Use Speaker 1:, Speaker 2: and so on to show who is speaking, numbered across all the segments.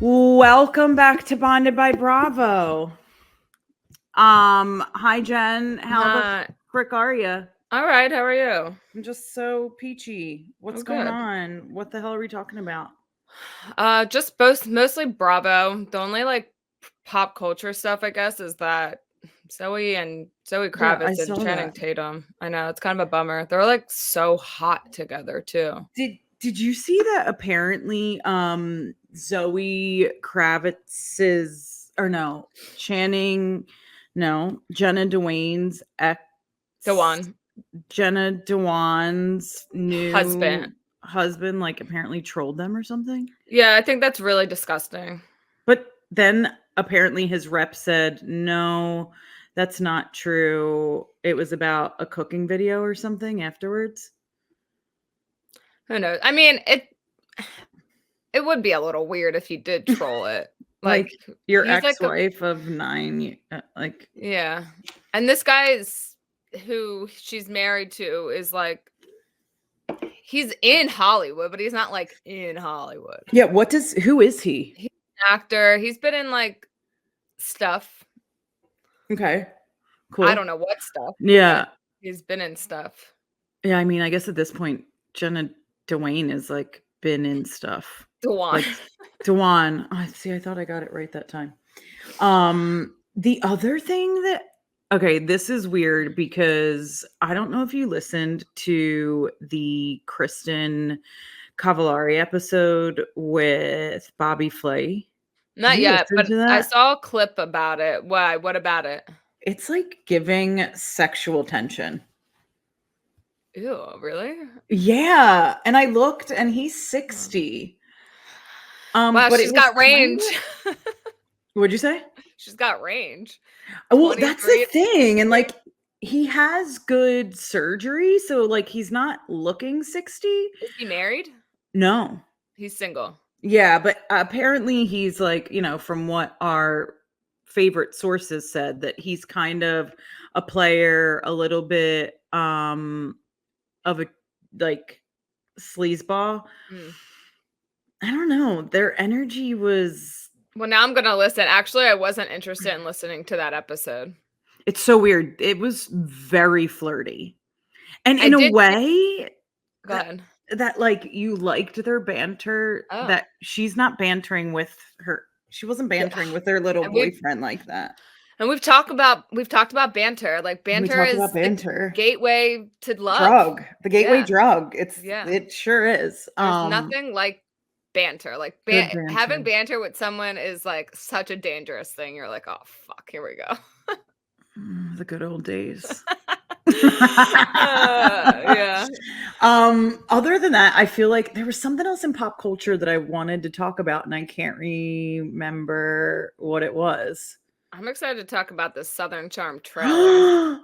Speaker 1: Welcome back to Bonded by Bravo. Hi Jenn. How the frick are you?
Speaker 2: All right, how are you?
Speaker 1: I'm just so peachy. What's going on? What the hell are we talking about?
Speaker 2: Just mostly Bravo. The only like pop culture stuff, I guess, is that Zoe Kravitz and Channing Tatum. I know, it's kind of a bummer. They're like so hot together too.
Speaker 1: Did you see that apparently Zoe Kravitz's Jenna Dewane's Jenna Dewan's new husband like apparently trolled them or something?
Speaker 2: Yeah, I think that's really disgusting.
Speaker 1: But then apparently his rep said, no, that's not true. It was about a cooking video or something afterwards.
Speaker 2: Who knows? I mean, it would be a little weird if he did troll it.
Speaker 1: Like your ex-wife of 9 like
Speaker 2: yeah. And this guy's who she's married to is like he's in Hollywood, but he's not like in Hollywood.
Speaker 1: Yeah, who is he?
Speaker 2: He's an actor. He's been in like stuff.
Speaker 1: Okay. Cool.
Speaker 2: I don't know what stuff.
Speaker 1: Yeah.
Speaker 2: He's been in stuff.
Speaker 1: Yeah, I mean, I guess at this point, Jenna Dewayne has like been in stuff. Dewan. Oh, see, I thought I got it right that time. The other thing this is weird because I don't know if you listened to the Kristen Cavallari episode with Bobby Flay.
Speaker 2: Not yet, but I saw a clip about it. Why? What about it?
Speaker 1: It's like giving sexual tension.
Speaker 2: Ew, really?
Speaker 1: Yeah. And I looked and he's 60.
Speaker 2: Wow,
Speaker 1: but
Speaker 2: she's got range.
Speaker 1: What'd you say?
Speaker 2: She's got range.
Speaker 1: Well, that's the thing. And like he has good surgery, so like he's not looking 60.
Speaker 2: Is he married?
Speaker 1: No.
Speaker 2: He's single.
Speaker 1: Yeah, but apparently he's like, from what our favorite sources said, that he's kind of a player, a little bit of a like sleazeball. I don't know. Their energy was...
Speaker 2: Well, now I'm going to listen. Actually, I wasn't interested in listening to that episode.
Speaker 1: It's so weird. It was very flirty. And in a way that like you liked their banter, that she's not bantering with her. She wasn't bantering with their little boyfriend like that.
Speaker 2: And we've talked about banter. Like banter is the gateway to love.
Speaker 1: The gateway drug. It sure is.
Speaker 2: There's nothing like banter. Like having banter with someone is like such a dangerous thing. You're like, oh fuck, here we go.
Speaker 1: The good old days.
Speaker 2: Yeah.
Speaker 1: Other than that, I feel like there was something else in pop culture that I wanted to talk about, and I can't remember what it was.
Speaker 2: I'm excited to talk about the Southern Charm trailer.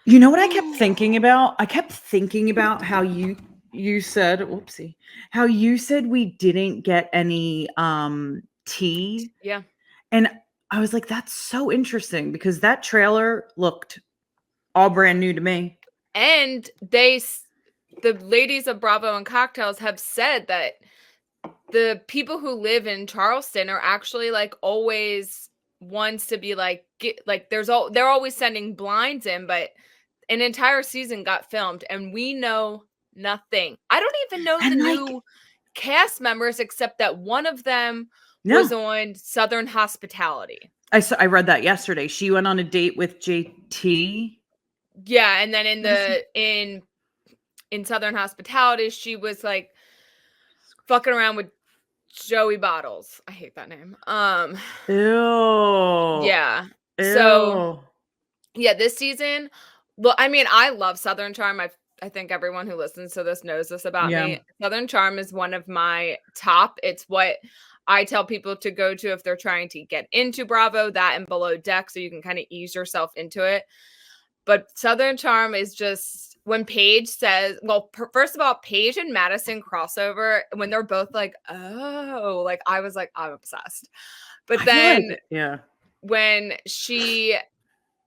Speaker 1: You know what I kept thinking about? I kept thinking about how you said, how you said we didn't get any tea.
Speaker 2: Yeah.
Speaker 1: And I was like, that's so interesting because that trailer looked all brand new to me.
Speaker 2: And the ladies of Bravo and Cocktails have said that the people who live in Charleston are actually like always wants to be like they're always sending blinds in, but an entire season got filmed and we know nothing. I don't even know the new cast members except that one of them was on Southern Hospitality.
Speaker 1: I read that yesterday. She went on a date with JT.
Speaker 2: Yeah, and then in Southern Hospitality, she was like fucking around with Joey Bottles. I hate that name.
Speaker 1: Ew.
Speaker 2: Yeah. Ew. So yeah, this season, well, I mean, I love Southern Charm. I think everyone who listens to this knows this about me. Southern Charm is one of my top. It's what I tell people to go to if they're trying to get into Bravo, that and Below Deck, so you can kind of ease yourself into it. But Southern Charm is just when Paige says, well, first of all, Paige and Madison crossover, when they're both like, oh, like I was like, I'm obsessed. But then when she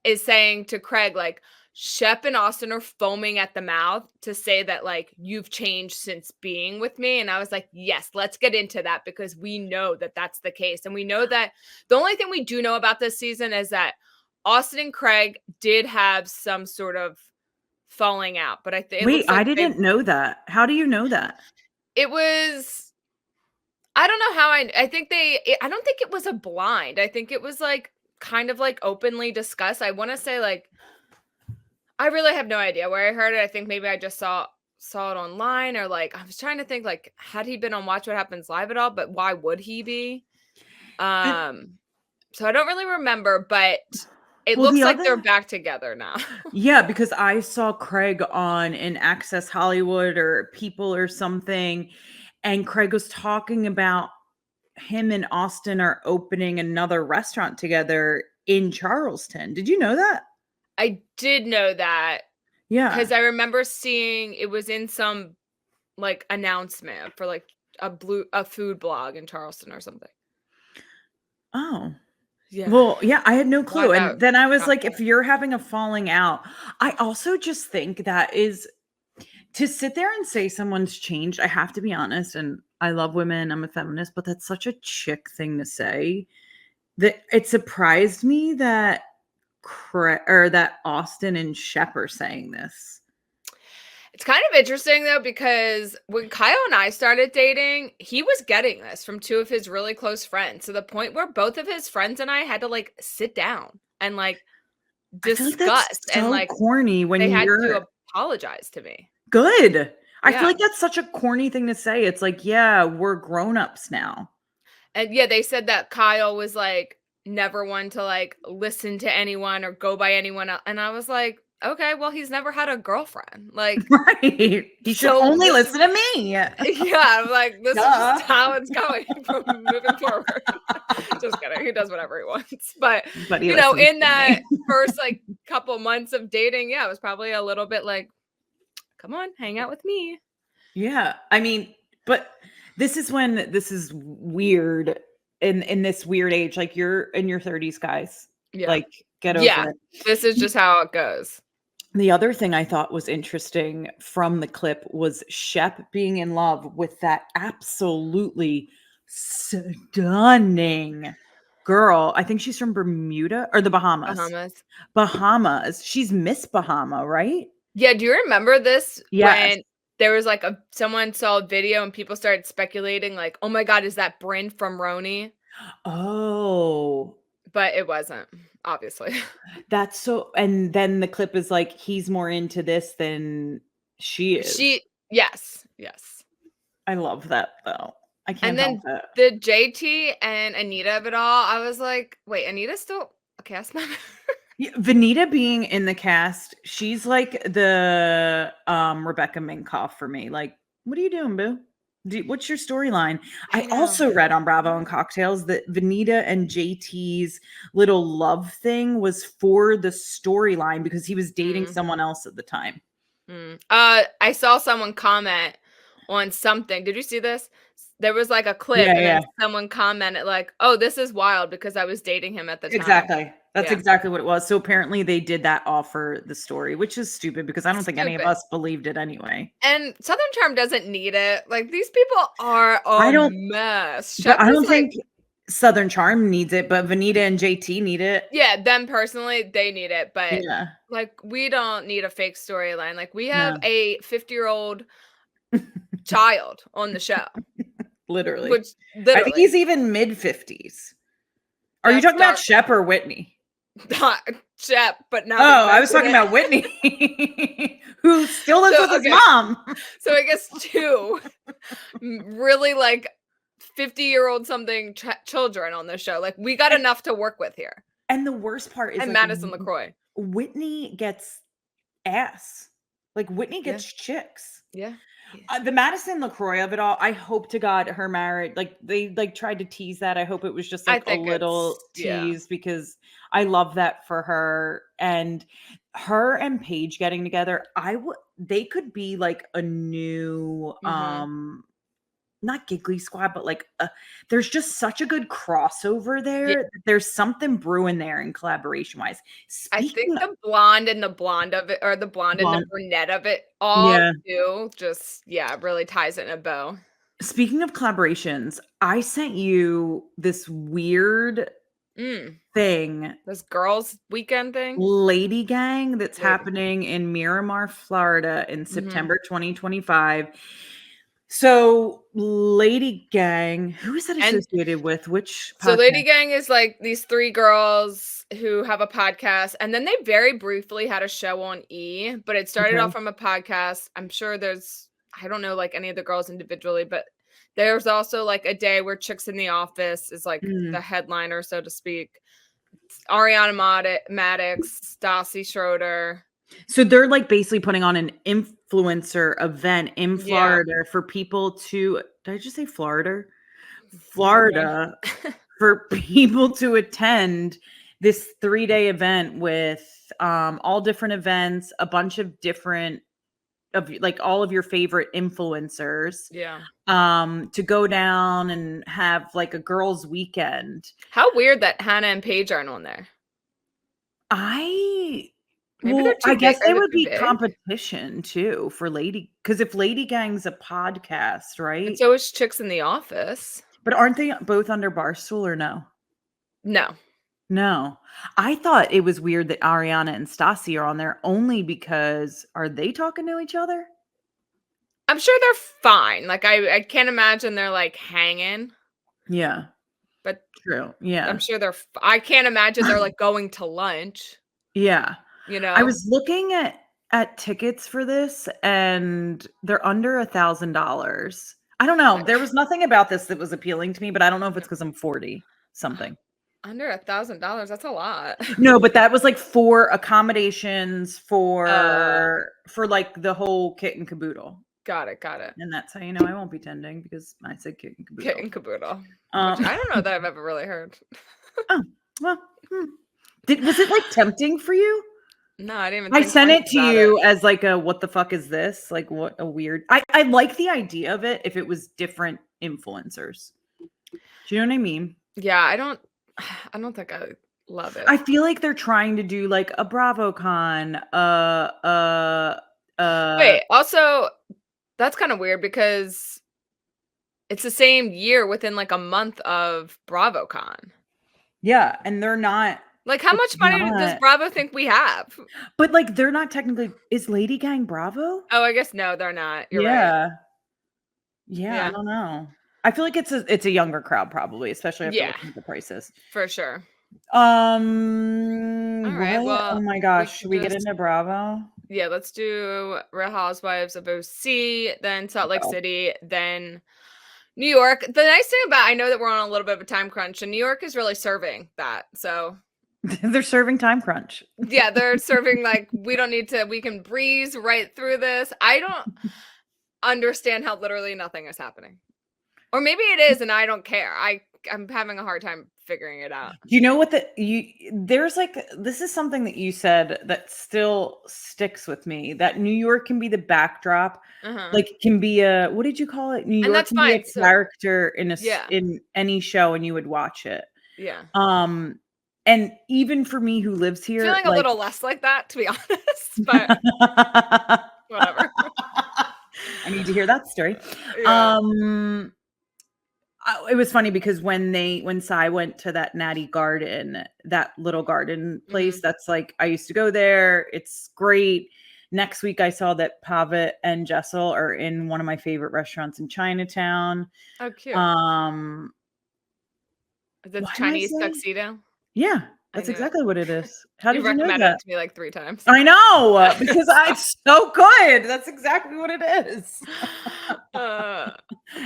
Speaker 2: is saying to Craig, like, Shep and Austin are foaming at the mouth to say that, like, you've changed since being with me. And I was like, yes, let's get into that, because we know that that's the case. And we know that the only thing we do know about this season is that Austin and Craig did have some sort of falling out. But I think
Speaker 1: Wait, I didn't know that. How do you know that?
Speaker 2: It was, I don't know how I think I don't think it was a blind. I think it was like kind of like openly discussed. I want to say, like, I really have no idea where I heard it. I think maybe I just saw it online, or like, I was trying to think, like, had he been on Watch What Happens Live at all? But why would he be? So I don't really remember, but it looks like they're back together now.
Speaker 1: Yeah, because I saw Craig on an Access Hollywood or People or something, and Craig was talking about him and Austin are opening another restaurant together in Charleston. Did you know that?
Speaker 2: I did know that.
Speaker 1: Yeah.
Speaker 2: Because I remember seeing it was in some like announcement for like a food blog in Charleston or something.
Speaker 1: Oh.
Speaker 2: Yeah.
Speaker 1: Well, yeah, I had no clue. And then I was like, if you're having a falling out, I also just think that is to sit there and say someone's changed. I have to be honest, and I love women, I'm a feminist, but that's such a chick thing to say that it surprised me that that Austin and Shep are saying this.
Speaker 2: It's kind of interesting though, because when Kyle and I started dating, he was getting this from two of his really close friends, to the point where both of his friends and I had to like sit down and like discuss, and like
Speaker 1: corny when
Speaker 2: they had to apologize to me.
Speaker 1: Good. I feel like that's such a corny thing to say. It's like, yeah, we're grown-ups now.
Speaker 2: And yeah, they said that Kyle was like never one to like listen to anyone or go by anyone else. And I was like, okay, well, he's never had a girlfriend. Like,
Speaker 1: right. He should only listen to me.
Speaker 2: Yeah, I'm like, this is just how it's going from moving forward. Just kidding. He does whatever he wants. But you know, in that first like couple months of dating, yeah, it was probably a little bit like, come on, hang out with me.
Speaker 1: Yeah. I mean, but this is when this is weird in this weird age. Like, you're in your 30s, guys. Yeah. Like, get over it.
Speaker 2: This is just how it goes.
Speaker 1: The other thing I thought was interesting from the clip was Shep being in love with that absolutely stunning girl. I think she's from Bermuda or the Bahamas. Bahamas. She's Miss Bahama, right?
Speaker 2: Yeah. Do you remember this? Yes. When there was like someone saw a video and people started speculating like, oh my God, is that Bryn from Roni?
Speaker 1: Oh.
Speaker 2: But it wasn't, obviously.
Speaker 1: That's so, and then the clip is like, he's more into this than she is.
Speaker 2: Yes.
Speaker 1: I love that though. I can't help it.
Speaker 2: The JT and Anita of it all, I was like, wait, Anita's still a cast member?
Speaker 1: Yeah, Vanita being in the cast, she's like the Rebecca Minkoff for me. Like, what are you doing, boo? What's your storyline? I also read on Bravo and Cocktails that Vanita and JT's little love thing was for the storyline because he was dating someone else at the time.
Speaker 2: I saw someone comment on something. Did you see this? There was like a clip and then someone commented like, oh, this is wild because I was dating him at the time.
Speaker 1: Exactly. That's exactly what it was. So apparently they did that all for the story, which is stupid because I don't think any of us believed it anyway.
Speaker 2: And Southern Charm doesn't need it. Like, these people are a mess.
Speaker 1: But I don't think Southern Charm needs it, but Vanita and JT need it.
Speaker 2: Yeah, them personally, they need it. But like, we don't need a fake storyline. Like, we have a 50-year-old child on the show.
Speaker 1: Literally. I think he's even mid-50s. Are you talking about Shep or Whitney?
Speaker 2: Shep, but now.
Speaker 1: Oh, I was talking about Whitney, who still lives with his mom.
Speaker 2: So I guess two really like 50-year-old something children on the show. Like, we got enough to work with here.
Speaker 1: And the worst part is,
Speaker 2: and like, Madison LeCroy.
Speaker 1: Whitney gets ass. Like, Whitney gets chicks.
Speaker 2: Yeah.
Speaker 1: The Madison LeCroy of it all, I hope to God her marriage, like they like tried to tease that. I hope it was just like a little tease because I love that for her. And her and Paige getting together, they could be like a new not Giggly Squad, but like there's just such a good crossover there.
Speaker 2: Yeah.
Speaker 1: There's something brewing there in collaboration wise.
Speaker 2: I think the blonde and the blonde of it, or the blonde and the brunette of it all do just, really ties it in a bow.
Speaker 1: Speaking of collaborations, I sent you this weird thing.
Speaker 2: This girls' weekend thing?
Speaker 1: Lady Gang that's happening in Miramar, Florida in September 2025. So Lady Gang, who is that associated with? Which podcast?
Speaker 2: So Lady Gang is like these 3 girls who have a podcast, and then they very briefly had a show on E, but it started off from a podcast. I'm sure I don't know like any of the girls individually, but there's also like a day where Chicks in the Office is like the headliner, so to speak. Ariana Maddox, Stassi Schroeder.
Speaker 1: So they're like basically putting on an influencer event in Florida for people to, did I just say Florida? Florida for people to attend this 3-day event with all different events, a bunch of different of like all of your favorite influencers. To go down and have like a girls' weekend.
Speaker 2: How weird that Hannah and Paige aren't on there.
Speaker 1: I guess they would be competition too for because if Lady Gang's a podcast, right?
Speaker 2: And so is Chicks in the Office.
Speaker 1: But aren't they both under Barstool or no? No. I thought it was weird that Ariana and Stassi are on there only because are they talking to each other?
Speaker 2: I'm sure they're fine. Like I can't imagine they're like hanging.
Speaker 1: Yeah.
Speaker 2: But
Speaker 1: true. Yeah.
Speaker 2: I'm sure I can't imagine they're like going to lunch.
Speaker 1: Yeah.
Speaker 2: You know.
Speaker 1: I was looking at tickets for this and they're under $1,000. I don't know. There was nothing about this that was appealing to me, but I don't know if it's because I'm 40 something.
Speaker 2: Under $1,000, that's a lot.
Speaker 1: No, but that was like for accommodations for like the whole kit and caboodle.
Speaker 2: Got it.
Speaker 1: And that's how you know I won't be tending because I said kit and caboodle.
Speaker 2: Kit and caboodle. Which I don't know that I've ever really heard.
Speaker 1: Oh, well. Was it like tempting for you?
Speaker 2: No, I didn't even
Speaker 1: I sent it to you as like a what the fuck is this? Like what a weird I like the idea of it if it was different influencers. Do you know what I mean?
Speaker 2: Yeah, I don't think I love it.
Speaker 1: I feel like they're trying to do like a BravoCon.
Speaker 2: Wait, also that's kind of weird because it's the same year within like a month of BravoCon.
Speaker 1: Yeah, and they're not.
Speaker 2: Like, how much money does Bravo think we have?
Speaker 1: But like, they're not technically. Is Lady Gang Bravo?
Speaker 2: Oh, I guess no, they're not. You're right.
Speaker 1: Yeah, I don't know. I feel like it's a younger crowd probably, especially after looking at the prices.
Speaker 2: For sure.
Speaker 1: All right.
Speaker 2: Well,
Speaker 1: oh my gosh, should we get into Bravo?
Speaker 2: Yeah, let's do Real Housewives of OC, then Salt Lake City, then New York. The nice thing about I know that we're on a little bit of a time crunch, and New York is really serving that. So
Speaker 1: they're serving time crunch.
Speaker 2: Yeah, they're serving like we can breeze right through this. I don't understand how literally nothing is happening. Or maybe it is and I don't care. I'm having a hard time figuring it out.
Speaker 1: You know what there's like this is something that you said that still sticks with me, that New York can be the backdrop. Like can be a what did you call it? New York can be a character in in any show and you would watch it.
Speaker 2: Yeah.
Speaker 1: And even for me who lives here,
Speaker 2: feeling a little less like that, to be honest, but whatever.
Speaker 1: I need to hear that story. It was funny because when Sai went to that Natty Garden, that little garden place, that's like, I used to go there. It's great. Next week, I saw that Pavitt and Jessel are in one of my favorite restaurants in Chinatown.
Speaker 2: Oh, cute. Is it Chinese tuxedo?
Speaker 1: Yeah, that's exactly what it is. How did you know that?
Speaker 2: Recommended it to me like 3 times.
Speaker 1: I know, because it's so good. That's exactly what it is.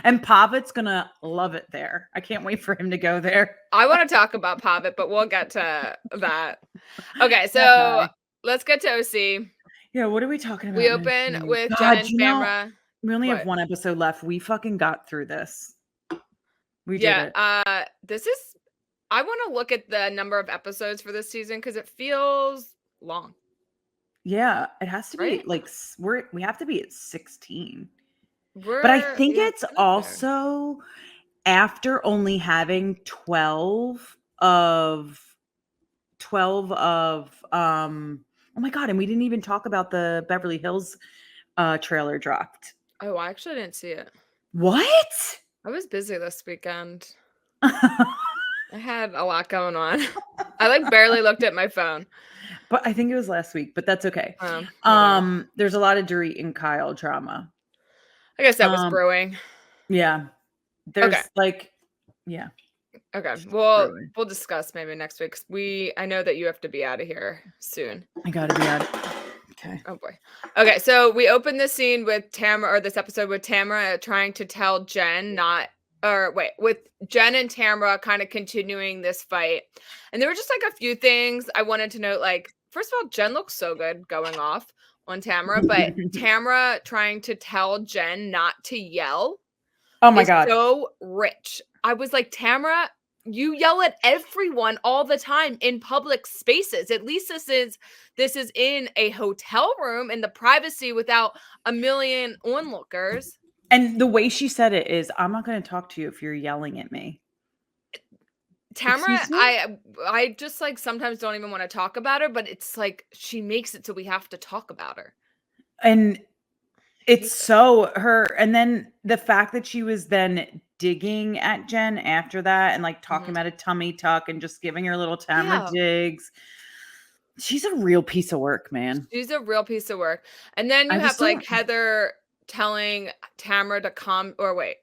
Speaker 1: And Pavitt's gonna love it there. I can't wait for him to go there.
Speaker 2: I want to talk about Pavitt, but we'll get to that. Okay, so let's get to OC.
Speaker 1: Yeah, what are we talking about?
Speaker 2: We open with Jenn and Tamra.
Speaker 1: We only have one episode left. We fucking got through this. We did it.
Speaker 2: This is. I want to look at the number of episodes for this season because it feels long.
Speaker 1: Yeah, it has to be like we have to be at 16. But I think it's also after only having 12 of oh my God, and we didn't even talk about the Beverly Hills trailer dropped.
Speaker 2: Oh, I actually didn't see it.
Speaker 1: What?
Speaker 2: I was busy this weekend. I had a lot going on. I like barely looked at my phone.
Speaker 1: But I think it was last week, but that's okay. There's a lot of Dorit and Kyle drama.
Speaker 2: I guess that was brewing.
Speaker 1: Yeah. There's yeah.
Speaker 2: Okay. Well, we'll discuss maybe next week. I know that you have to be out of here soon.
Speaker 1: I gotta be out. Okay.
Speaker 2: Oh boy. Okay. So we open this scene with Tamra, or this episode with Tamra trying to tell Jenn with Jenn and Tamra kind of continuing this fight. And there were just like a few things I wanted to note. Like, first of all, Jenn looks so good going off on Tamra, but Tamra trying to tell Jenn not to yell.
Speaker 1: Oh my God.
Speaker 2: So rich. I was like, Tamra, you yell at everyone all the time in public spaces. At least this is in a hotel room in the privacy without a million onlookers.
Speaker 1: And the way she said it is, I'm not going to talk to you if you're yelling at me.
Speaker 2: Tamra, I just like sometimes don't even want to talk about her, but it's like she makes it so we have to talk about her.
Speaker 1: And it's so her. And then the fact that she was then digging at Jenn after that and like talking about a tummy tuck and just giving her little Tamra digs. She's a real piece of work, man.
Speaker 2: She's a real piece of work. And then you have like Heather telling Tamra to calm, or wait.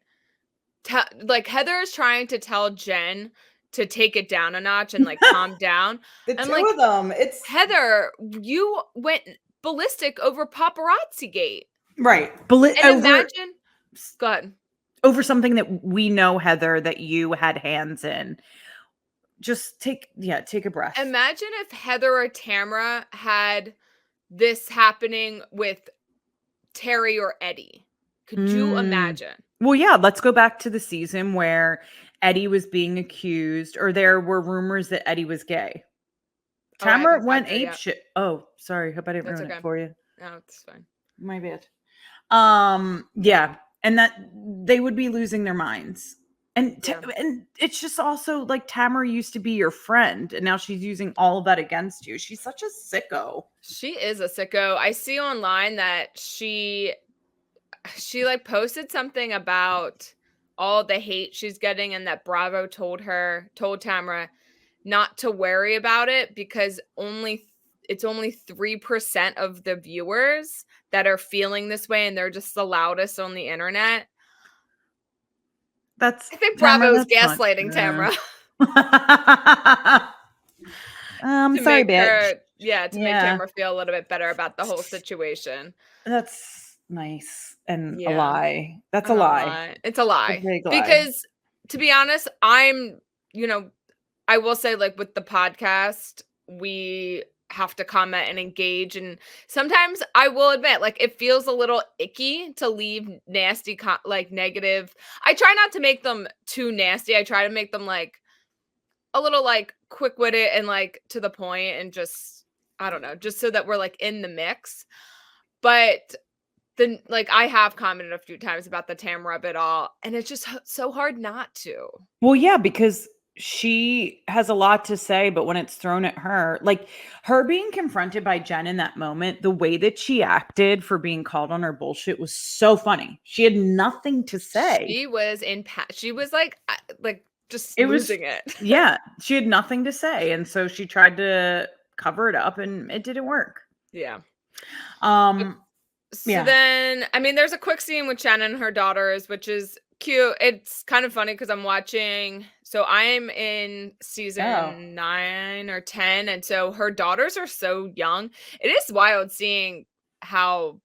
Speaker 2: Like Heather is trying to tell Jenn to take it down a notch and like calm down.
Speaker 1: The two of them. It's
Speaker 2: Heather, you went ballistic over paparazzi gate.
Speaker 1: Right.
Speaker 2: Imagine, go ahead.
Speaker 1: Over something that we know, Heather, that you had hands in. Just take a breath.
Speaker 2: Imagine if Heather or Tamra had this happening with Terry or Eddie. Could you imagine?
Speaker 1: Well, yeah, let's go back to the season where Eddie was being accused, or there were rumors that Eddie was gay. Tamra went ape shit. Oh, sorry. Hope I didn't ruin it for you.
Speaker 2: No, it's fine.
Speaker 1: My bad. Yeah. And that they would be losing their minds. And it's just also like Tamra used to be your friend, and now she's using all of that against you. She's such a sicko.
Speaker 2: She is a sicko. I see online that she like posted something about all the hate she's getting, and that Bravo told Tamra not to worry about it because it's only 3% of the viewers that are feeling this way, and they're just the loudest on the internet. I think Bravo's gaslighting Tamra.
Speaker 1: Sorry, bitch.
Speaker 2: To make Tamra feel a little bit better about the whole situation.
Speaker 1: That's nice and a lie. That's a lie.
Speaker 2: It's a lie. Because to be honest, I will say, like, with the podcast, we have to comment and engage, and sometimes I will admit, like, it feels a little icky to leave nasty negative. I try not to make them too nasty. I try to make them like a little like quick-witted and like to the point, and just, I don't know, just so that we're like in the mix. But then, like, I have commented a few times about the Tamra of it all, and it's just so hard not to.
Speaker 1: Well, yeah, because she has a lot to say, but when it's thrown at her, like her being confronted by Jenn in that moment, the way that she acted for being called on her bullshit was so funny. She had nothing to say.
Speaker 2: She was she was like just losing it.
Speaker 1: Yeah, she had nothing to say, and so she tried to cover it up, and it didn't work.
Speaker 2: Yeah. So then, I mean, there's a quick scene with Shannon and her daughters, which is cute. It's kind of funny because I'm watching. So I'm in season 9 or 10, and so her daughters are so young. It is wild seeing how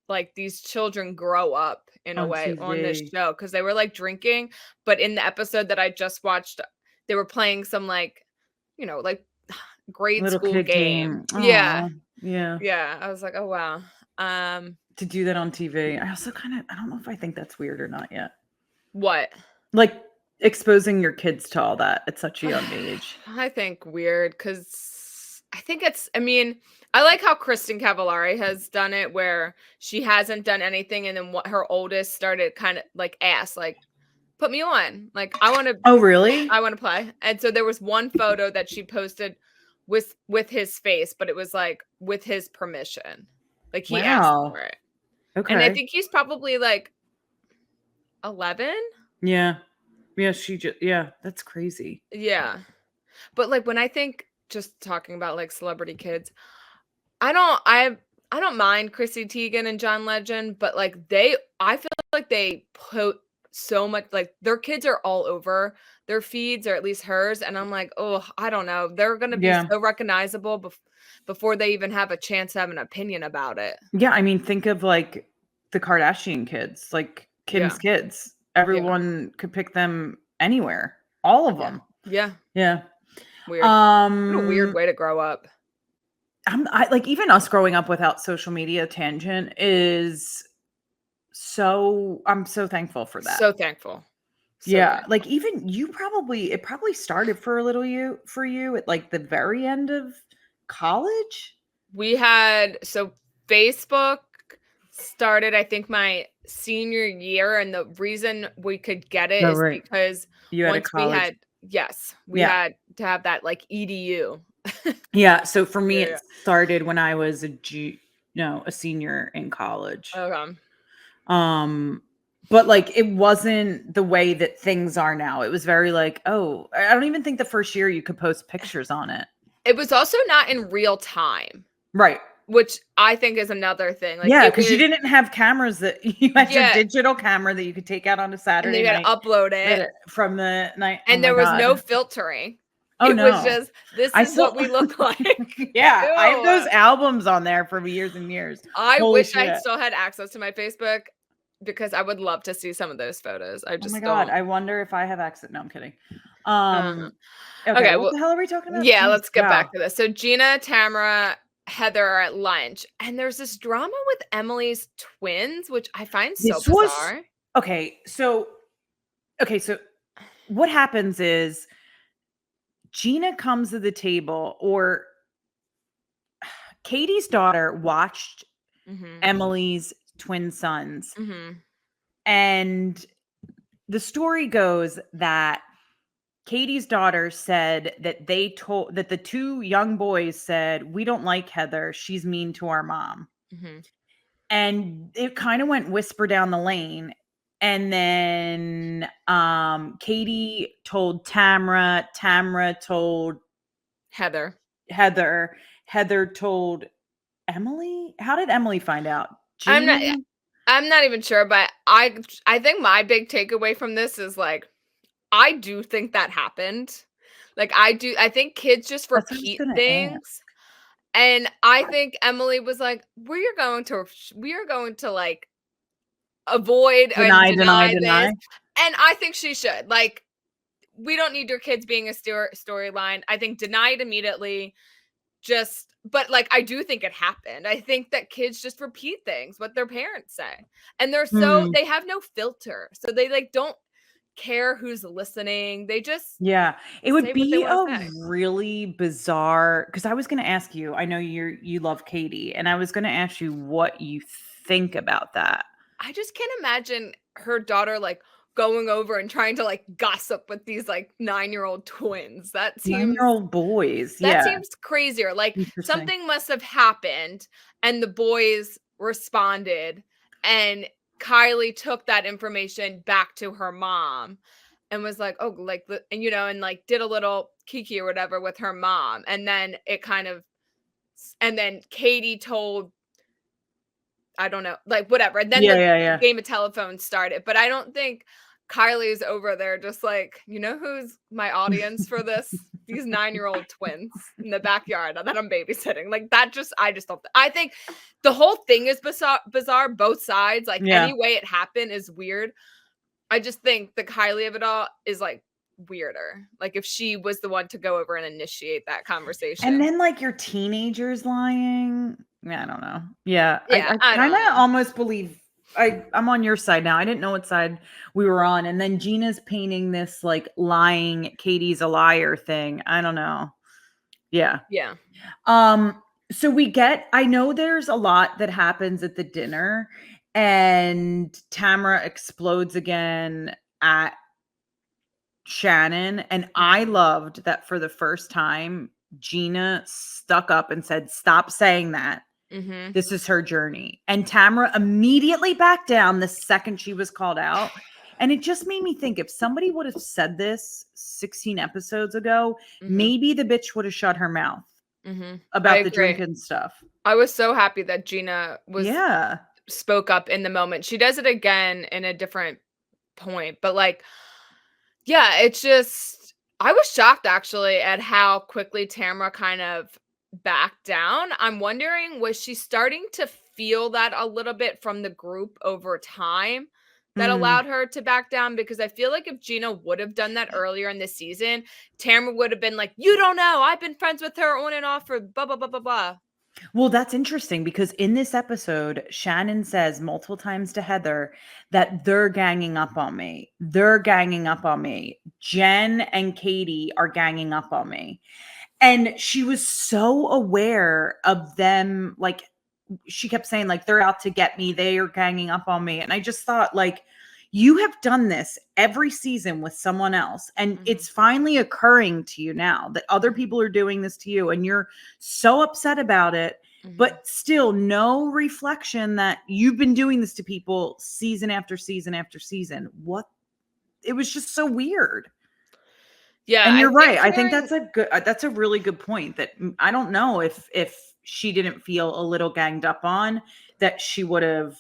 Speaker 2: like these children grow up in a way on this show, because they were like drinking, but in the episode that I just watched, they were playing some like, like grade school game. Yeah. I was like, oh wow.
Speaker 1: To do that on TV. I also I don't know if I think that's weird or not yet.
Speaker 2: What?
Speaker 1: Like exposing your kids to all that at such a young age.
Speaker 2: I think weird because I think I mean, I like how Kristen Cavallari has done it where she hasn't done anything. And then what her oldest started kind of like asked, like, put me on. Like,
Speaker 1: Oh, really?
Speaker 2: I want to play. And so there was one photo that she posted with his face, but it was like with his permission. Like he asked for it.
Speaker 1: Okay.
Speaker 2: And I think he's probably like 11.
Speaker 1: Yeah. Yeah, that's crazy.
Speaker 2: Yeah. But like when I think just talking about like celebrity kids, I don't mind Chrissy Teigen and John Legend, but like I feel like they put so much, like their kids are all over their feeds, or at least hers, and I'm like, oh, I don't know, they're gonna be so recognizable before they even have a chance to have an opinion about it.
Speaker 1: Yeah, I mean, think of like the Kardashian kids, like Kim's kids. Everyone could pick them anywhere, all of them.
Speaker 2: Yeah. Weird. What a weird way to grow up.
Speaker 1: I like, even us growing up without social media tangent is I'm so thankful for that.
Speaker 2: So thankful.
Speaker 1: Thankful. Like even it probably started for a little for you at like the very end of college.
Speaker 2: We had, so Facebook started, I think, my senior year, and the reason we could get it is because once we had to have that like EDU.
Speaker 1: Yeah, so for me it started when I was a senior in college.
Speaker 2: Okay.
Speaker 1: But like it wasn't the way that things are now. It was very like, oh, I don't even think the first year you could post pictures on it.
Speaker 2: It was also not in real time.
Speaker 1: Right.
Speaker 2: Which I think is another thing. Like,
Speaker 1: yeah, because you didn't have cameras that you had your digital camera that you could take out on a Saturday
Speaker 2: and
Speaker 1: night.
Speaker 2: You had to upload it
Speaker 1: from the night.
Speaker 2: And there was no filtering.
Speaker 1: Oh,
Speaker 2: it was just, this is what we look like.
Speaker 1: Yeah. Ew. I have those albums on there for years and years.
Speaker 2: I wish I still had access to my Facebook because I would love to see some of those photos. I just,
Speaker 1: oh my God, I wonder if I have access. No, I'm kidding.
Speaker 2: Okay,
Speaker 1: what the hell are we talking about?
Speaker 2: Yeah, let's get back to this. So Gina, Tamra, Heather are at lunch, and there's this drama with Emily's twins, which I find so bizarre.
Speaker 1: Okay, so what happens is Gina comes to the table, or Katie's daughter watched Emily's twin sons, and the story goes that Katie's daughter said that that the two young boys said, we don't like Heather. She's mean to our mom. And it kind of went whisper down the lane. And then Katie told Tamra. Tamra told
Speaker 2: Heather.
Speaker 1: Heather told Emily. How did Emily find out?
Speaker 2: I'm not even sure, but I think my big takeaway from this is like, I do think that happened. Like I think kids just repeat things. And I think Emily was like, we are going to like avoid and deny this. And I think she should. Like, we don't need your kids being a storyline. I think deny it immediately. But like, I do think it happened. I think that kids just repeat things, what their parents say. And they have no filter. So they like don't care who's listening. They just
Speaker 1: it would be a really bizarre, because I was going to ask you, I know you love Katie, and I was going to ask you what you think about that.
Speaker 2: I just can't imagine her daughter like going over and trying to like gossip with these like 9-year-old twins. That seems
Speaker 1: 9-year-old boys.
Speaker 2: That seems crazier. Like something must have happened and the boys responded, and Kylie took that information back to her mom and was like, oh, like, and and like did a little kiki or whatever with her mom. And then and then Katie told, I don't know, like whatever. And then the game of telephone started. But I don't think Kylie's over there just like, who's my audience for this? These 9-year-old twins in the backyard that I'm babysitting. Like I just don't. I think the whole thing is bizarre. Both sides, like any way it happened is weird. I just think the Kylie of it all is like weirder. Like if she was the one to go over and initiate that conversation.
Speaker 1: And then like your teenagers lying. I don't know. Yeah. I kind of almost believe I'm on your side now. I didn't know what side we were on. And then Gina's painting this like lying Katie's a liar thing. I don't know. Yeah.
Speaker 2: Yeah.
Speaker 1: So I know there's a lot that happens at the dinner, and Tamra explodes again at Shannon. And I loved that for the first time, Gina stuck up and said, "Stop saying that. This is her journey." And Tamra immediately backed down the second she was called out. And it just made me think, if somebody would have said this 16 episodes ago, maybe the bitch would have shut her mouth about the drinking stuff.
Speaker 2: I was so happy that Gina spoke up in the moment. She does it again in a different point, but like, yeah, it's just, I was shocked actually at how quickly Tamra kind of backed down. I'm wondering, was she starting to feel that a little bit from the group over time that allowed her to back down? Because I feel like if Gina would have done that earlier in the season, Tamra would have been like, "You don't know, I've been friends with her on and off for blah, blah, blah, blah, blah."
Speaker 1: Well, that's interesting because in this episode, Shannon says multiple times to Heather that they're ganging up on me. They're ganging up on me. Jenn and Katie are ganging up on me. And she was so aware of them. Like, she kept saying, like, they're out to get me. They are ganging up on me. And I just thought, like, you have done this every season with someone else, and it's finally occurring to you now that other people are doing this to you, and you're so upset about it, but still no reflection that you've been doing this to people season after season after season. It was just so weird.
Speaker 2: Yeah.
Speaker 1: And you're right. I think that's a really good point, that I don't know if she didn't feel a little ganged up on, that she would have.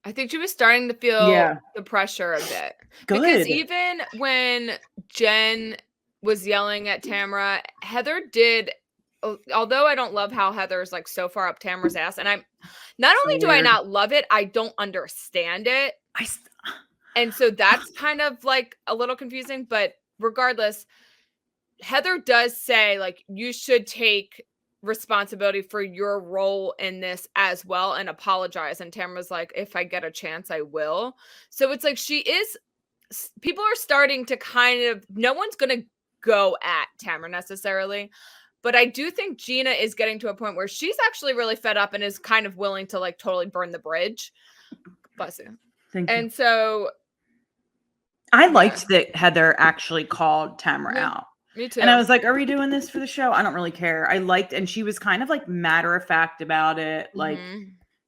Speaker 2: I think she was starting to feel the pressure a bit.
Speaker 1: Good.
Speaker 2: Because even when Jenn was yelling at Tamra, Heather did, although I don't love how Heather's like so far up Tamra's ass, and I'm not only do I not love it, I don't understand it. And so that's kind of like a little confusing, but regardless, Heather does say, like, you should take responsibility for your role in this as well and apologize. And Tamra's like, if I get a chance, I will. So it's like, people are starting to kind of, no one's going to go at Tamra necessarily. But I do think Gina is getting to a point where she's actually really fed up and is kind of willing to like totally burn the bridge. Bless you.
Speaker 1: Thank you.
Speaker 2: And so
Speaker 1: I liked that Heather actually called Tamra out.
Speaker 2: Me too.
Speaker 1: And I was like, are we doing this for the show? I don't really care. And she was kind of like matter of fact about it. Like,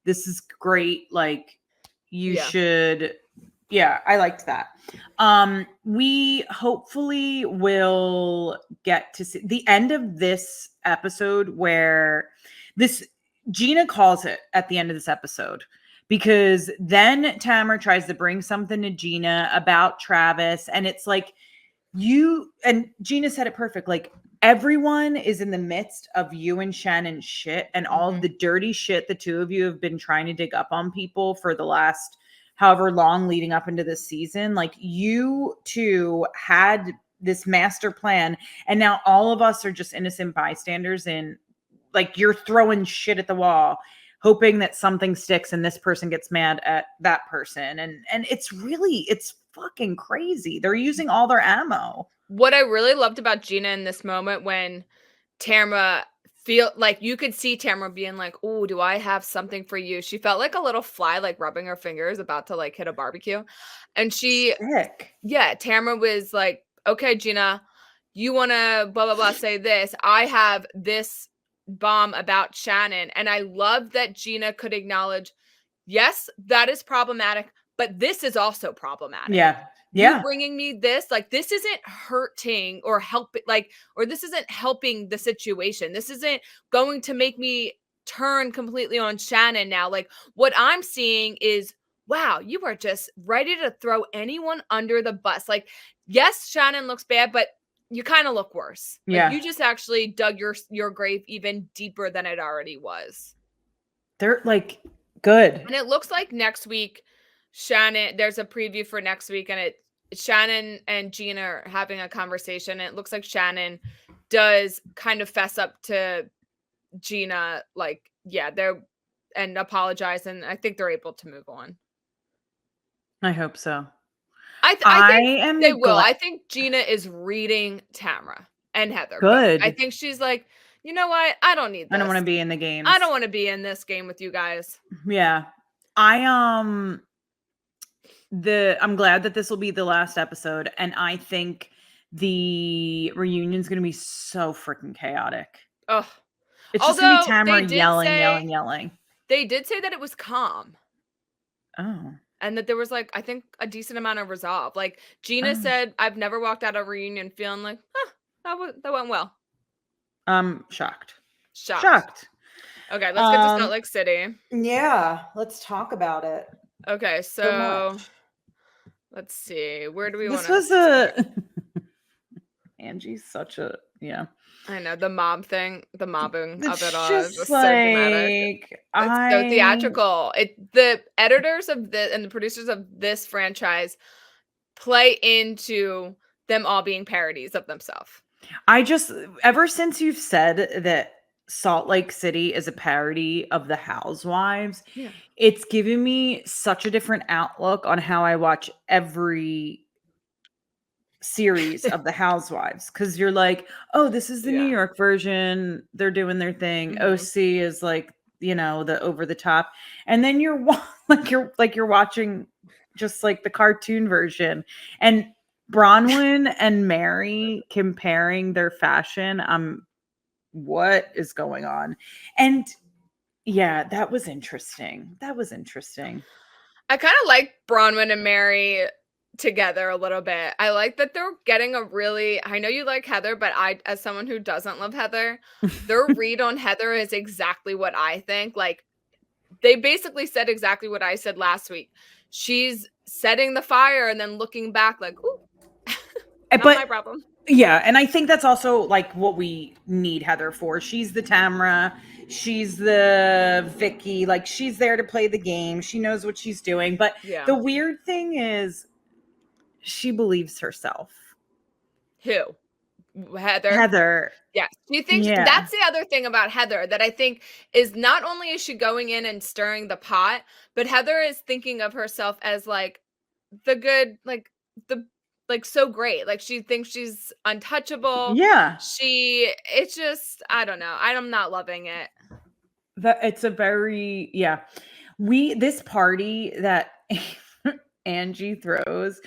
Speaker 1: this is great. Like, you should. Yeah, I liked that. We hopefully will get to see the end of this episode where Gina calls it at the end of this episode. Because then Tamra tries to bring something to Gina about Travis. And it's like, and Gina said it perfect. Like, everyone is in the midst of you and Shannon's shit and all of the dirty shit the two of you have been trying to dig up on people for the last however long leading up into this season. Like, you two had this master plan, and now all of us are just innocent bystanders, and like, you're throwing shit at the wall, hoping that something sticks and this person gets mad at that person. And it's fucking crazy. They're using all their ammo.
Speaker 2: What I really loved about Gina in this moment, when Tamra you could see Tamra being like, "Oh, do I have something for you?" She felt like a little fly, like rubbing her fingers about to like hit a barbecue. And Tamra was like, "Okay, Gina, you want to blah, blah, blah, say this. I have this bomb about Shannon." And I love that Gina could acknowledge, yes, that is problematic, but this is also problematic.
Speaker 1: Yeah.
Speaker 2: You bringing me this, like, this isn't hurting or helping, like, or this isn't helping the situation. This isn't going to make me turn completely on Shannon now. Like, what I'm seeing is, wow, you are just ready to throw anyone under the bus. Like, yes, Shannon looks bad, but you kind of look worse. Like, you just actually dug your grave even deeper than it already was.
Speaker 1: They're like, good.
Speaker 2: And it looks like next week, Shannon, there's a preview for next week, and Shannon and Gina are having a conversation. And it looks like Shannon does kind of fess up to Gina, like, and apologize. And I think they're able to move on.
Speaker 1: I hope so.
Speaker 2: I think they will. I think Gina is reading Tamra. and Heather.
Speaker 1: Good.
Speaker 2: Both. I think she's like, you know what? I don't need this.
Speaker 1: I don't want to be in the games.
Speaker 2: I don't want to be in this game with you guys.
Speaker 1: Yeah. I'm glad that this will be the last episode, and I think the reunion's going to be so freaking chaotic.
Speaker 2: Ugh.
Speaker 1: It's just going to be Tamra yelling.
Speaker 2: They did say that it was calm.
Speaker 1: Oh.
Speaker 2: And that there was like, I think, a decent amount of resolve. Like Gina said, I've never walked out of a reunion feeling like, that went well.
Speaker 1: Shocked.
Speaker 2: Okay, let's get to Salt Lake City.
Speaker 1: Yeah, let's talk about it.
Speaker 2: Okay, so let's see. Where do we want to?
Speaker 1: This was Angie's such a
Speaker 2: I know the mob thing, the mobbing of it all is just
Speaker 1: like,
Speaker 2: so dramatic. It's so theatrical. The editors of this and the producers of this franchise play into them all being parodies of themselves.
Speaker 1: Ever since you've said that Salt Lake City is a parody of the Housewives, it's given me such a different outlook on how I watch every series of the Housewives, because you're like, oh, this is the New York version, they're doing their thing. OC is like, the over the top, and then you're watching just like the cartoon version, and Bronwyn and Mary comparing their fashion. What is going on? And that was interesting. I
Speaker 2: kind of like Bronwyn and Mary together a little bit. I like that they're getting I know you like Heather, but I, as someone who doesn't love Heather, their read on Heather is exactly what I think. Like, they basically said exactly what I said last week. She's setting the fire and then looking back like, ooh, not my problem.
Speaker 1: Yeah, and I think that's also like what we need Heather for. She's the Tamra, she's the Vicky, like she's there to play the game. She knows what she's doing. But the weird thing is she believes herself.
Speaker 2: Who? Heather?
Speaker 1: Heather.
Speaker 2: Yeah. She thinks that's the other thing about Heather that I think is not only is she going in and stirring the pot, but Heather is thinking of herself as like the good, so great. Like she thinks she's untouchable.
Speaker 1: Yeah.
Speaker 2: It's just, I don't know. I'm not loving it.
Speaker 1: It's a very, this party that Angie throws,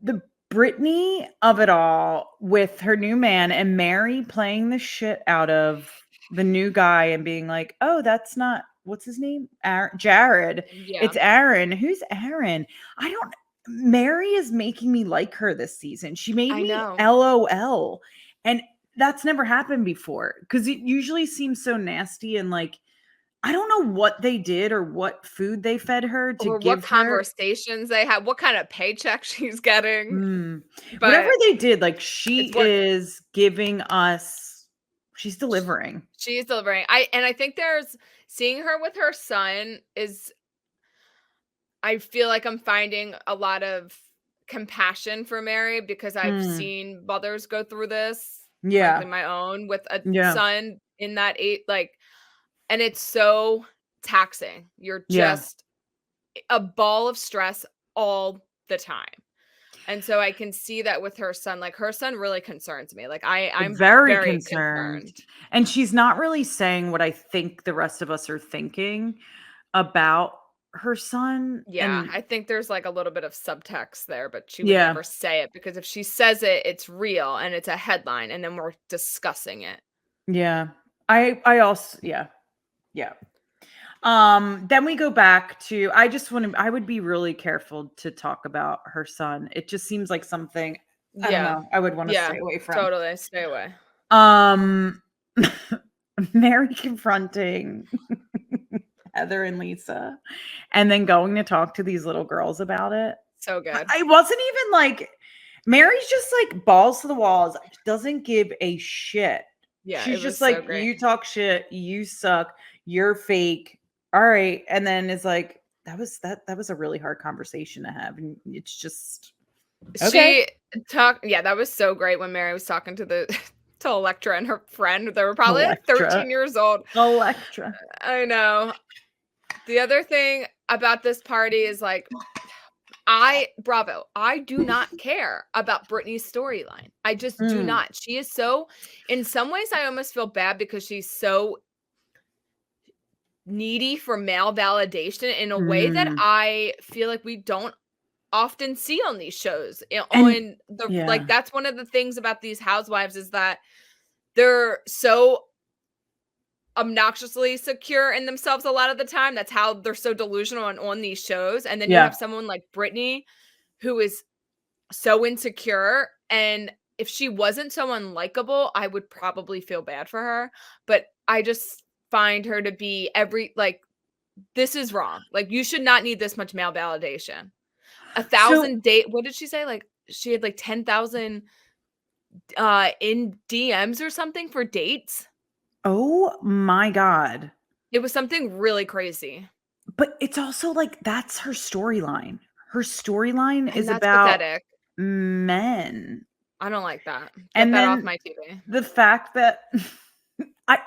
Speaker 1: the Britani of it all with her new man and Mary playing the shit out of the new guy and being like, oh, that's not, what's his name? Jared. Yeah. It's Aaron. Who's Aaron? Mary is making me like her this season. She made me LOL. And that's never happened before, because it usually seems so nasty and like, I don't know what they did or what food they fed her to give
Speaker 2: what conversations they had, what kind of paycheck she's getting.
Speaker 1: But whatever they did, like she is giving us, she's delivering.
Speaker 2: She is delivering. I think seeing her with her son is, I feel like I'm finding a lot of compassion for Mary because I've seen mothers go through this.
Speaker 1: Yeah.
Speaker 2: My own with a son in that age, and it's so taxing. You're just a ball of stress all the time. And so I can see that with her son. Like, her son really concerns me. Like, I'm very concerned.
Speaker 1: And she's not really saying what I think the rest of us are thinking about her son.
Speaker 2: Yeah, I think there's like a little bit of subtext there, but she would never say it, because if she says it, it's real and it's a headline, and then we're discussing it.
Speaker 1: Yeah. I also, yeah. Then we go back to, I would be really careful to talk about her son. It just seems like something, I don't know, I would want to stay away from.
Speaker 2: Totally, stay away.
Speaker 1: Mary confronting Heather and Lisa, and then going to talk to these little girls about it.
Speaker 2: So good.
Speaker 1: I wasn't even like, Mary's just like balls to the walls, doesn't give a shit.
Speaker 2: Yeah,
Speaker 1: she's just like, so you talk shit, you suck, you're fake. All right. And then it's like, that was a really hard conversation to have. And it's just
Speaker 2: that was so great when Mary was talking to Electra and her friend. They were probably like 13 years old. I do not care about Britney's storyline. I just do not. She is so, in some ways, I almost feel bad because she's so needy for male validation in a way that I feel like we don't often see on these shows. Like, that's one of the things about these housewives is that they're so obnoxiously secure in themselves a lot of the time. That's how they're so delusional on these shows. And then you have someone like Britney who is so insecure, and if she wasn't so unlikable, I would probably feel bad for her. But I just find her to be this is wrong. Like, you should not need this much male validation. 1,000 what did she say? Like, she had like 10,000 in DMs or something for dates.
Speaker 1: Oh my God.
Speaker 2: It was something really crazy.
Speaker 1: But it's also like, that's her storyline. Her storyline is about pathetic. Men.
Speaker 2: I don't like that. Get that off my TV.
Speaker 1: The fact that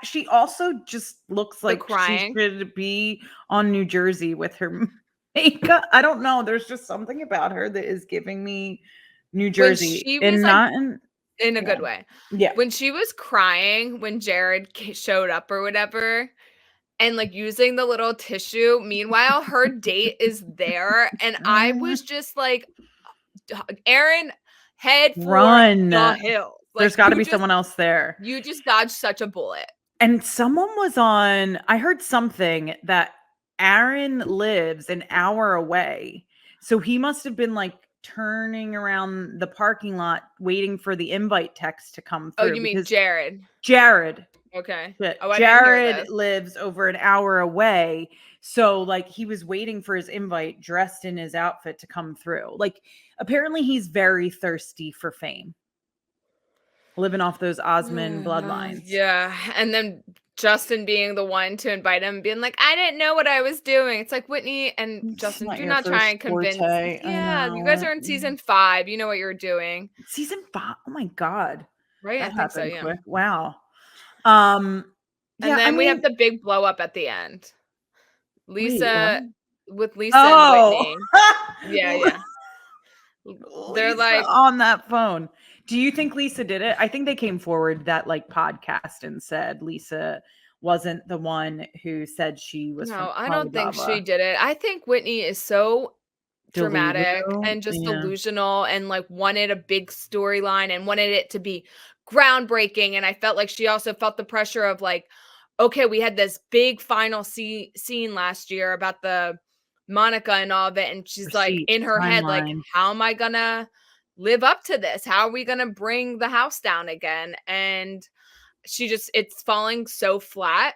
Speaker 1: she also just looks like she should be on New Jersey with her makeup. I don't know. There's just something about her that is giving me New Jersey, and not
Speaker 2: in a good way.
Speaker 1: Yeah.
Speaker 2: When she was crying when Jared showed up or whatever, and like using the little tissue, meanwhile her date is there, and I was just like, Aaron, head for the hill. Like,
Speaker 1: there's got to be someone else there.
Speaker 2: You just dodged such a bullet.
Speaker 1: And someone was on, I heard something that Aaron lives an hour away, so he must have been like turning around the parking lot waiting for the invite text to come through.
Speaker 2: Oh, you mean Jared?
Speaker 1: Jared.
Speaker 2: Okay.
Speaker 1: Jared lives over an hour away. So like, he was waiting for his invite dressed in his outfit to come through. Like, apparently he's very thirsty for fame. Living off those Osmond bloodlines.
Speaker 2: Yeah. And then Justin being the one to invite him, being like, I didn't know what I was doing. It's like, Whitney and Justin, do not try and convince. Yeah, you guys are in season 5. You know what you're doing.
Speaker 1: Season 5? Oh my God.
Speaker 2: Right?
Speaker 1: That
Speaker 2: I think so, yeah.
Speaker 1: Quick. Wow.
Speaker 2: And then we have the big blow up at the end. Lisa and Whitney. Yeah. They're like
Speaker 1: on that phone. Do you think Lisa did it? I think they came forward that like podcast and said Lisa wasn't the one who said she was.
Speaker 2: No, I don't think she did it. I think Whitney is so dramatic and just delusional, and like wanted a big storyline and wanted it to be groundbreaking. And I felt like she also felt the pressure of like, okay, we had this big final scene last year about the Monica and all of it, and she's like in her head like, how am I gonna live up to this? How are we gonna bring the house down again? And it's falling so flat.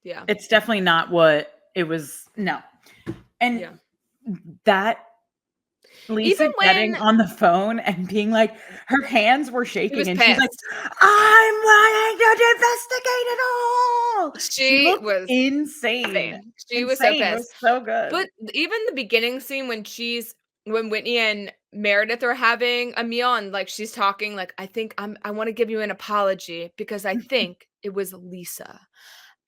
Speaker 2: Yeah,
Speaker 1: it's definitely not what it was. No. And that Lisa getting on the phone and being like, her hands were shaking, and she's like, I'm wanting to investigate it all. She was insane.
Speaker 2: She was so pissed.
Speaker 1: It was so good.
Speaker 2: But even the beginning scene when Whitney and Meredith are having a meal, and like she's talking like, I want to give you an apology because I think it was Lisa.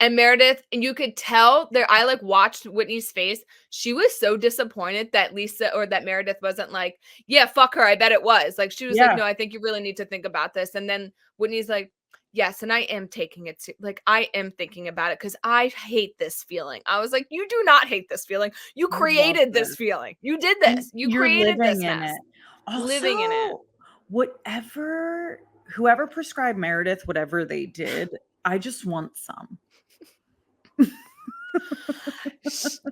Speaker 2: And Meredith, and you could tell there, I like watched Whitney's face. She was so disappointed that Meredith wasn't like, yeah, fuck her, I bet it was. Like, she was like, no, I think you really need to think about this. And then Whitney's like, yes, and I am taking it like, I am thinking about it because I hate this feeling. I was like, you do not hate this feeling. You created this feeling. You did this. You created this mess.
Speaker 1: Also,
Speaker 2: living in it.
Speaker 1: Whoever prescribed Meredith, whatever they did, I just want some.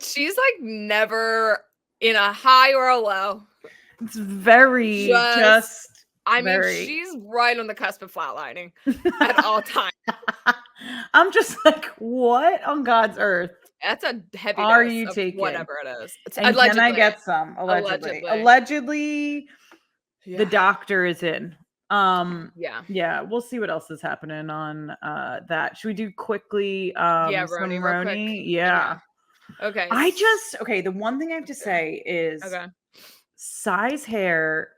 Speaker 2: She's like never in a high or a low.
Speaker 1: It's very
Speaker 2: she's right on the cusp of flatlining at all times.
Speaker 1: I'm just like, what on God's earth?
Speaker 2: That's a heavy
Speaker 1: are
Speaker 2: dose
Speaker 1: you
Speaker 2: of
Speaker 1: taking?
Speaker 2: Whatever it is.
Speaker 1: And allegedly. Can I get some? Allegedly, the doctor is in. Yeah, we'll see what else is happening on that. Should we do quickly
Speaker 2: Roni?
Speaker 1: Yeah.
Speaker 2: Okay.
Speaker 1: The one thing I have to say is size hair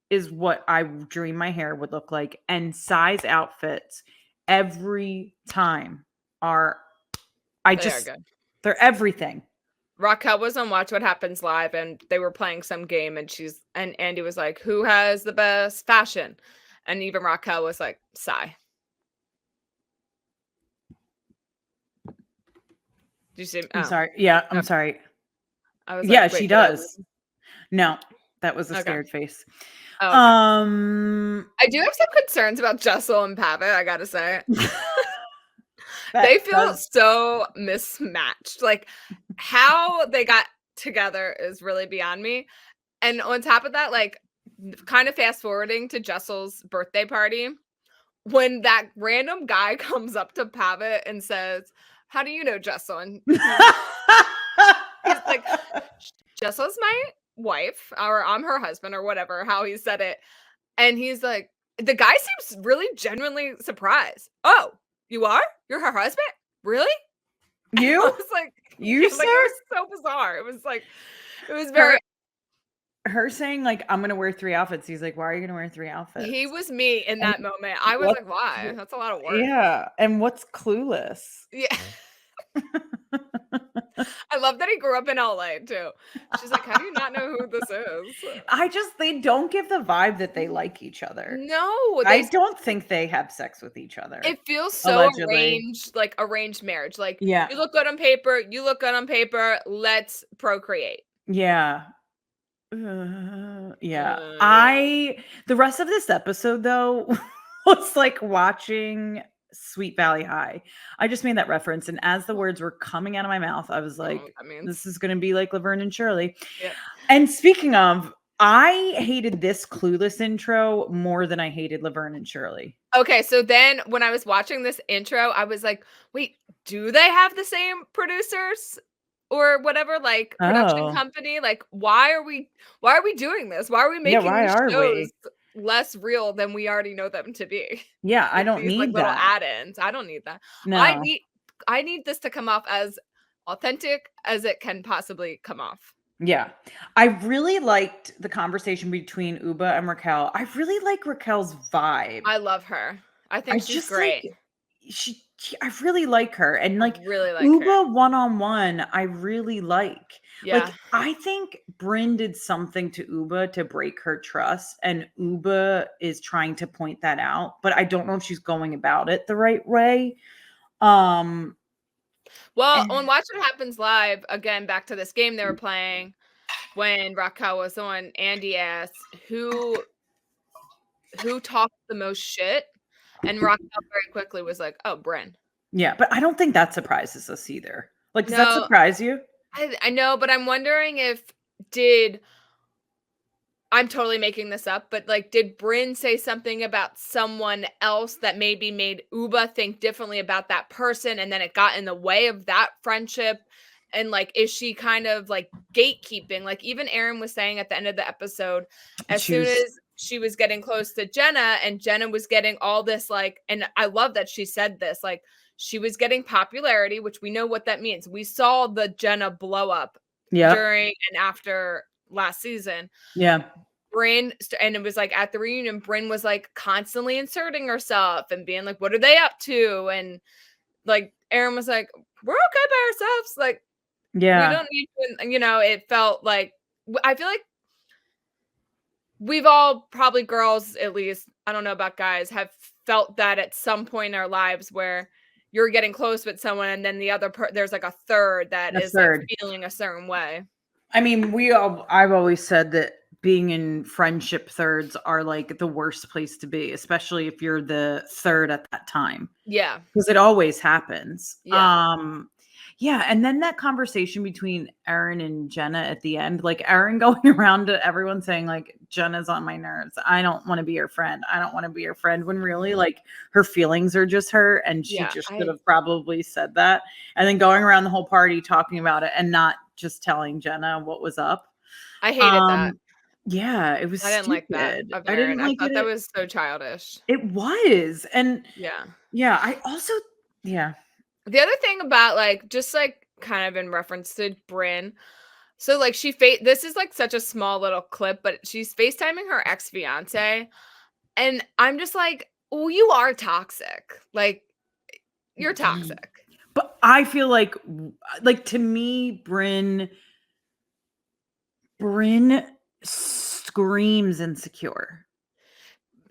Speaker 1: is what I dream my hair would look like, and size outfits every time they're everything.
Speaker 2: Raquel was on Watch What Happens Live, and they were playing some game, and Andy was like, "Who has the best fashion?" And even Raquel was like, "Sigh." Do you see?
Speaker 1: I'm sorry. Yeah, I'm
Speaker 2: Okay.
Speaker 1: sorry.
Speaker 2: I was
Speaker 1: Yeah,
Speaker 2: like,
Speaker 1: she
Speaker 2: "Wait,
Speaker 1: does. No, that was a
Speaker 2: Okay.
Speaker 1: scared face.
Speaker 2: Oh, okay. I do have some concerns about Jessel and Pavitt, I gotta say. They feel so mismatched. Like, how they got together is really beyond me. And on top of that, like, kind of fast forwarding to Jessel's birthday party, when that random guy comes up to Pavitt and says, "How do you know Jessel?" And he's like, "Jessel's my wife," or "I'm her husband," or whatever, how he said it. And he's like, the guy seems really genuinely surprised. "Oh, you are? You're her husband? Really?"
Speaker 1: You?
Speaker 2: I was like,
Speaker 1: You,
Speaker 2: sir? Like, it was so bizarre. It was like, it was very.
Speaker 1: Her saying, like, "I'm gonna wear 3 outfits." He's like, "Why are you gonna wear 3 outfits?"
Speaker 2: He was me in that moment. I was like, "Why? That's a lot of work."
Speaker 1: Yeah, and what's clueless?
Speaker 2: Yeah. I love that he grew up in LA too. She's like, "How do you not know who this is?"
Speaker 1: They don't give the vibe that they like each other.
Speaker 2: No,
Speaker 1: I don't think they have sex with each other.
Speaker 2: It feels so
Speaker 1: Allegedly.
Speaker 2: arranged marriage. Like,
Speaker 1: Yeah.
Speaker 2: you look good on paper, you look good on paper, let's procreate.
Speaker 1: Yeah. The rest of this episode though was like watching Sweet Valley High. I just made that reference, and as the words were coming out of my mouth, I was like, this is going to be like Laverne and Shirley.
Speaker 2: Yep.
Speaker 1: And speaking of, I hated this Clueless intro more than I hated Laverne and Shirley.
Speaker 2: Okay, so then when I was watching this intro, I was like, wait, do they have the same producers or whatever, like, production company? Like, why are we doing this? Why are we making these shows less real than we already know them to be?
Speaker 1: Yeah, I don't need
Speaker 2: like little
Speaker 1: that.
Speaker 2: add-ins. I don't need that.
Speaker 1: No.
Speaker 2: I need this to come off as authentic as it can possibly come off.
Speaker 1: Yeah. I really liked the conversation between Uba and Raquel. I really like Raquel's vibe.
Speaker 2: I love her. I think she's great.
Speaker 1: I really like her. And like,
Speaker 2: really like
Speaker 1: Uba
Speaker 2: her.
Speaker 1: one-on-one, I really like.
Speaker 2: Yeah.
Speaker 1: Like, I think Brynn did something to Uba to break her trust, and Uba is trying to point that out, but I don't know if she's going about it the right way.
Speaker 2: Well, on Watch What Happens Live, again, back to this game they were playing, when Raquel was on, Andy asked who talked the most shit, and Raquel very quickly was like, "Oh, Brynn."
Speaker 1: Yeah, but I don't think that surprises us either. Like, does that surprise you?
Speaker 2: I know, but I'm wondering if I'm totally making this up, but like, did Brynn say something about someone else that maybe made Uba think differently about that person, and then it got in the way of that friendship? And like, is she kind of like gatekeeping? Like, even Aaron was saying at the end of the episode, as soon as she was getting close to Jenna, and Jenna was getting all this, like, and I love that she said this, like, she was getting popularity, which we know what that means. We saw the Jenna blow up during and after last season.
Speaker 1: Yeah.
Speaker 2: Brynn, and it was like at the reunion, Brynn was like constantly inserting herself and being like, "What are they up to?" And like, Aaron was like, "We're okay by ourselves. Like, we don't need to," you know, it felt like, I feel like we've all, probably girls at least, I don't know about guys, have felt that at some point in our lives where you're getting close with someone, and then the other there's like a third that is like feeling a certain way.
Speaker 1: I mean, I've always said that being in friendship thirds are like the worst place to be, especially if you're the third at that time.
Speaker 2: Yeah.
Speaker 1: Because it always happens.
Speaker 2: Yeah.
Speaker 1: Yeah. And then that conversation between Aaron and Jenna at the end, like Aaron going around to everyone saying, like, "Jenna's on my nerves. I don't want to be your friend. I don't want to be your friend," when really, like, her feelings are just hurt, and she just should have probably said that. And then going around the whole party talking about it and not just telling Jenna what was up.
Speaker 2: I hated that.
Speaker 1: Yeah, it was
Speaker 2: I didn't like that of
Speaker 1: I
Speaker 2: Aaron.
Speaker 1: didn't like
Speaker 2: I thought
Speaker 1: it.
Speaker 2: that was so childish.
Speaker 1: It was. And
Speaker 2: yeah,
Speaker 1: I also,
Speaker 2: the other thing about, like, just like kind of in reference to Brynn, so like this is like such a small little clip, but she's FaceTiming her ex-fiance, and I'm just like, oh, you are toxic. Like, you're toxic.
Speaker 1: But I feel like to me, Brynn screams insecure.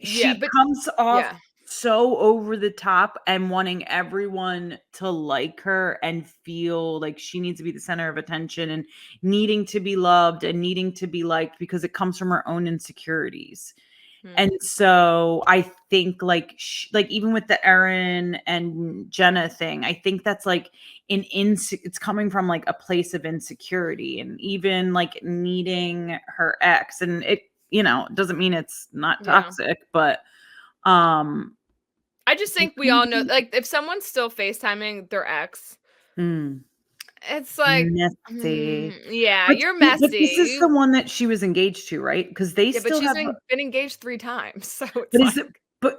Speaker 1: She comes off so over the top and wanting everyone to like her and feel like she needs to be the center of attention and needing to be loved and needing to be liked because it comes from her own insecurities. And so I think like even with the Erin and Jenna thing, I think that's like it's coming from like a place of insecurity and even like needing her ex. And it, doesn't mean it's not toxic, but
Speaker 2: I just think we all know, like, if someone's still FaceTiming their ex, it's like
Speaker 1: messy.
Speaker 2: You're messy.
Speaker 1: But this is the one that she was engaged to, right? Because they still
Speaker 2: but
Speaker 1: have
Speaker 2: been engaged 3 times. So it's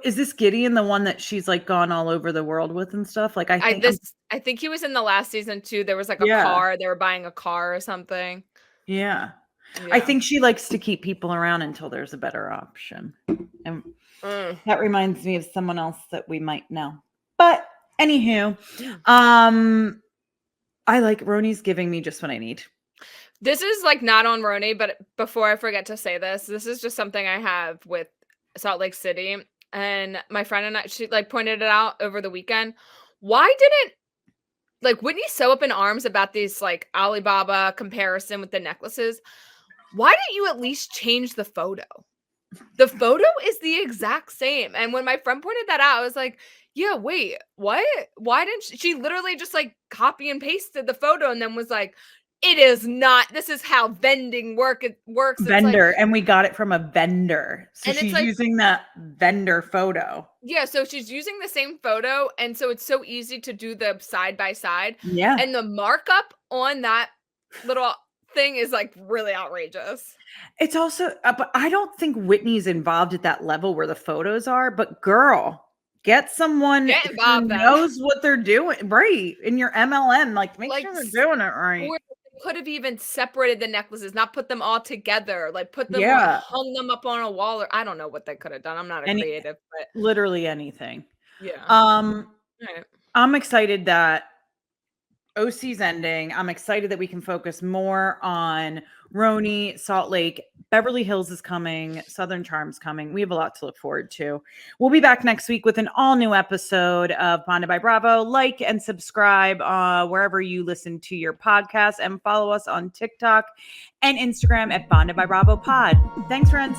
Speaker 1: is this Gideon the one that she's like gone all over the world with and stuff? Like I
Speaker 2: think he was in the last season too. There was like a car. They were buying a car or something.
Speaker 1: Yeah. I think she likes to keep people around until there's a better option. And that reminds me of someone else that we might know. But anywho, I like Roni's giving me just what I need.
Speaker 2: This is like not on Roni, but before I forget to say this is just something I have with Salt Lake City. And my friend and I, she like pointed it out over the weekend. Why didn't like Whitney so up in arms about these like Alibaba comparison with the necklaces? Why didn't you at least change the photo? The photo is the exact same. And when my friend pointed that out, I was like, yeah, wait, what? Why didn't she literally just like copy and pasted the photo and then was like, it is not, this is how vending works.
Speaker 1: Vendor. And we got it from a vendor. So she's
Speaker 2: like,
Speaker 1: using that vendor photo.
Speaker 2: Yeah. So she's using the same photo. And so it's so easy to do the side by side.
Speaker 1: Yeah.
Speaker 2: And the markup on that little thing is like really outrageous.
Speaker 1: It's also, but I don't think Whitney's involved at that level where the photos are, but girl, get someone who knows what they're doing, right? In your MLM, like make sure they're doing it right.
Speaker 2: Or they could have even separated the necklaces, not put them all together, like put them, hung them up on a wall, or I don't know what they could have done. I'm not a creative, but
Speaker 1: literally anything.
Speaker 2: Yeah.
Speaker 1: Right. I'm excited that OC's ending. I'm excited that we can focus more on Roni, Salt Lake, Beverly Hills is coming, Southern Charm's coming. We have a lot to look forward to. We'll be back next week with an all-new episode of Bonded by Bravo. Like and subscribe wherever you listen to your podcast and follow us on TikTok and Instagram at Bonded by Bravo Pod. Thanks, friends.